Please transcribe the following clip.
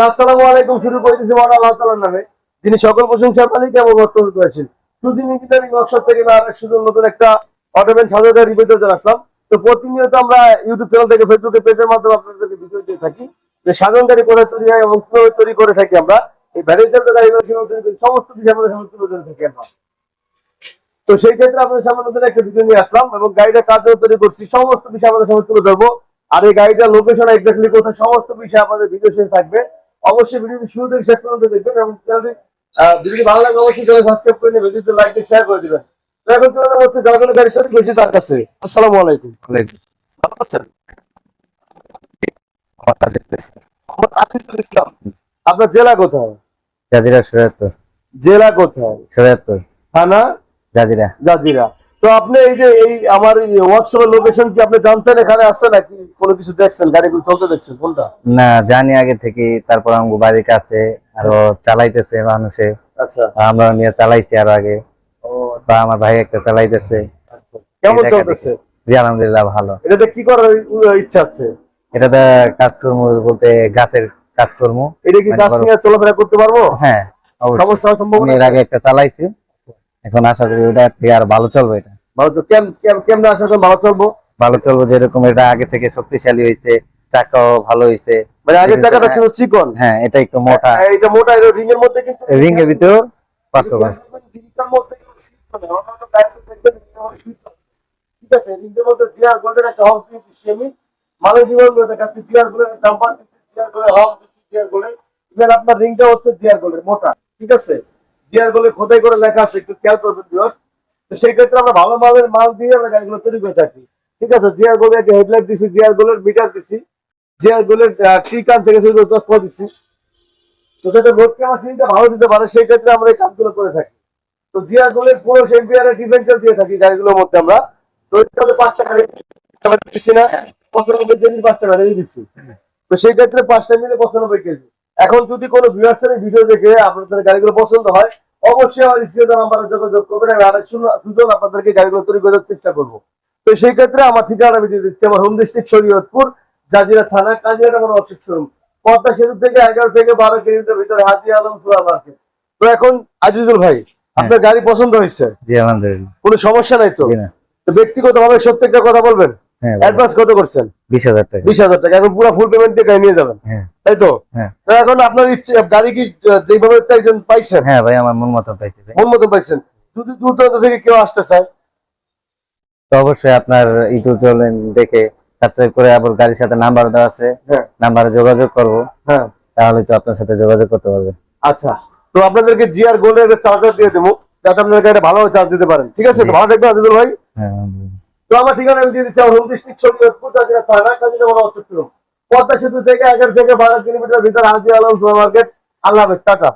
আসসালামু আলাইকুম। শুরু করতেছি মহান আল্লাহ তাআলার নামে, যিনি সকল প্রশংসার মালিক এবং বর্তমান করেছেন। শুধু ইঞ্জিনিয়ারিং ওয়ার্কশপ থেকে না, শুধু নতুন একটা অটোমেন সাজাতে রিভিউ জানালাম। তো প্রতিনিয়ত আমরা ইউটিউব চ্যানেল থেকে ফেসবুকে পেজের মাধ্যমে আপনাদেরকে ভিডিও দিয়ে থাকি যে সাধারণ গাড়ি কোথায় তৈরি হয় এবং কিভাবে তৈরি করে থাকি আমরা। এই ভ্যারিয়েন্টের গাড়িগুলো কিভাবে তৈরি করি সমস্ত বিষয় আমাদের সামনে তুলে ধরে থাকি আমরা। তো সেই ক্ষেত্রে আপনাদের সামনে নতুন একটা ভিডিও নিয়ে আসলাম এবং গাড়িটা কাজ তৈরি করছি সমস্ত বিষয় আমাদের সামনে তুলে ধরবো। আর এই গাড়িটার লোকেশন এক্স্যাক্টলি কোথায় সমস্ত বিষয় আপনাদের ভিডিও শেষে থাকবে। অবশ্যই ভিডিওটি শুরু থেকে শেষ পর্যন্ত দেখবেন এবং ভিডিওটি ভালো লাগলে অবশ্যই সাবস্ক্রাইব করে নেবেন, ভিডিওতে লাইক দিয়ে শেয়ার করে দিবেন। তো এখন চলে যাবো হচ্ছে যারা গাড়ি তৈরি করেছি তার কাছে। আসসালামু আলাইকুম। ভালো আছেন? মোহাম্মদ আসিফুল ইসলাম। আপনার জেলা কোথায়? জাজিরা শরীয়তপুর। জেলা কোথায়? শরীয়তপুর। থানা? জাজিরা। জাজিরা। তো আপনি এই যে এই আমার ওয়ার্কশপের লোকেশন কি আপনি জানতেন এখানে আছে নাকি কোনো কিছু দেখছেন গাড়িগুলো চলতে দেখছেন কোনটা? না, জানি আগে থেকে। তারপর আমার বাড়ির কাছে আরো চালাইতেছে মানুষে। আচ্ছা, আমরা নিয়ে চালাইছি আরো আগে। ও বা আমার ভাই একটা চালাইতেছে। কেমন এই দেখা চলতেছে? দেখি। জি আলহামদুলিল্লাহ ভালো। এটাতে কি করার ইচ্ছা আছে? এটাতে কাজকর্ম বলতে গাছের কাজকর্ম। এটা কি কাজ নিয়ে চলাফেরা করতে পারবো? হ্যাঁ অবশ্যই। সমস্যা হওয়ার সম্ভাবনা এর আছে? আগে একটা চালাইছি, এখন আশা করি ওটা থেকে আর ভালো চলবে। এটা ভালো তো কেমনে আসা ভালো চলবো? ভালো চলবে, যেরকম এটা আগে থেকে শক্তিশালী হয়েছে, চাকাও ভালো হয়েছে। মানে আগের জায়গাটা ছিল চিকন, হ্যাঁ এটা একটু মোটা। এটা মোটা, এটা রিং এর মধ্যে কিন্তু রিং এর ভিতরেও পারছো। রিংটার মধ্যে কিন্তু শীত হবে, অন্যান্য গাড়িতে দেখবেন রিং এর মধ্যে শীত হবে। ঠিক আছে, রিংের মধ্যে জিআর গোল্ডের একটা হক দিয়েছি সেমি মানে জীবন করে দেখাচ্ছি। জিআর গোল্ডের জাম্পার দিচ্ছি, জিআর গোল্ডের হক দিচ্ছি, জিআর গোল্ডের ইভেন আপনার রিংটা হচ্ছে জিআর গোল্ডের মোটা। ঠিক আছে, জিআর গোল্ডের খোদাই করে লেখা আছে, একটু খেয়াল করবেন ভিউয়ার্স। তো সেই ক্ষেত্রে আমরা ভালো মালের মাল দিয়ে আমরা গাড়িগুলো তৈরি করে থাকি। ঠিক আছে, জিআর গোল্ডের একটা হেডলাইট দিছি, জিআর গোল্ডের মিটার দিছি, জিআর গোল্ডের ট্রি কান থেকে শুরু করে চশমা দিছি। তো যাতে লোড ক্যাপাসিটিটা ভালো দিতে পারে সেই ক্ষেত্রে আমরা এই কাজগুলো করে থাকি। তো জিআর গোল্ডের পুরো এম্পিয়ারের ডিফেন্সার দিয়ে থাকি গাড়িগুলোর মধ্যে আমরা। তো এটা 5টা গাড়ি দিচ্ছি না, 95 কেজি 5টা গাড়ি দিচ্ছি। তো সেই ক্ষেত্রে 5টা মিলে 95 কেজি। এখন যদি কোনো ভিউয়ার্সের ভিডিও দেখে আপনাদের গাড়িগুলো পছন্দ হয় অবশ্যই আমার স্ক্রিনে নাম্বারে যোগাযোগ করবেন, আমি আরেক সুযোগ আপনাদেরকে গাড়িগুলো তৈরি করার চেষ্টা করবো। তো সেই ক্ষেত্রে আমার ঠিকানা আমি দিয়ে দিচ্ছি, আমার হোম ডিস্ট্রিক্ট শরীয়তপুর, জাজিরা থানা, কাজিয়াটা কোনো অফিস শোরুম, পদ্মা সেতু থেকে 11 থেকে 12 কিলোমিটার ভিতরে হাজি আলম সুপার মার্কেট। তো এখন আজিজুল ভাই আপনার গাড়ি পছন্দ হয়েছে? জি আলহামদুলিল্লাহ। কোনো সমস্যা নাই তো? জি না। তো ব্যক্তিগত ভাবে সত্যিটা কথা বলবেন, হ্যাঁ অ্যাডভান্স কত করছেন? 20,000 টাকা। 20,000 টাকা। এখন পুরো ফুল পেমেন্ট দিয়ে গাড়ি নিয়ে যাবেন, হ্যাঁ তাই তো? হ্যাঁ তো এখন আপনার ইচ্ছে গাড়ি কি যেভাবে চাইছেন পাইছেন? হ্যাঁ ভাই, আমার মন মতো পাইছি ভাই। মন মতো পাইছেন? যদি দূর দূরান্ত থেকে কেউ আসতে চায় তো অবশ্যই আপনার ইউটিউব চ্যানেল দেখে সাবস্ক্রাইব করে আবার গাড়ির সাথে নাম্বার দেওয়া আছে, হ্যাঁ নাম্বারে যোগাযোগ করব, হ্যাঁ তাহলে তো আপনার সাথে যোগাযোগ করতে পারবে। আচ্ছা, তো আপনাদেরকে জিআর গোল্ডের একটা চার্জার দিয়ে দেবো যাতে আপনার গাড়িটা ভালোভাবে চার্জ দিতে পারেন। ঠিক আছে, তো ভালো থাকবেন আজিজুল ভাই। হ্যাঁ আলহামদুলিল্লাহ। তো আমার ঠিকানা আমি দিয়ে দিচ্ছি, আমার হোম ডিস্ট্রিক্ট শরীয়তপুর, জাজিরা থানা, কাজিরা বড় অচত্র, পদ্মা সেতু থেকে 11 থেকে 12 কিলোমিটার ভিতরে হাজি আলম সুপার মার্কেট। আল্লাহ হাফেজ, টাটা।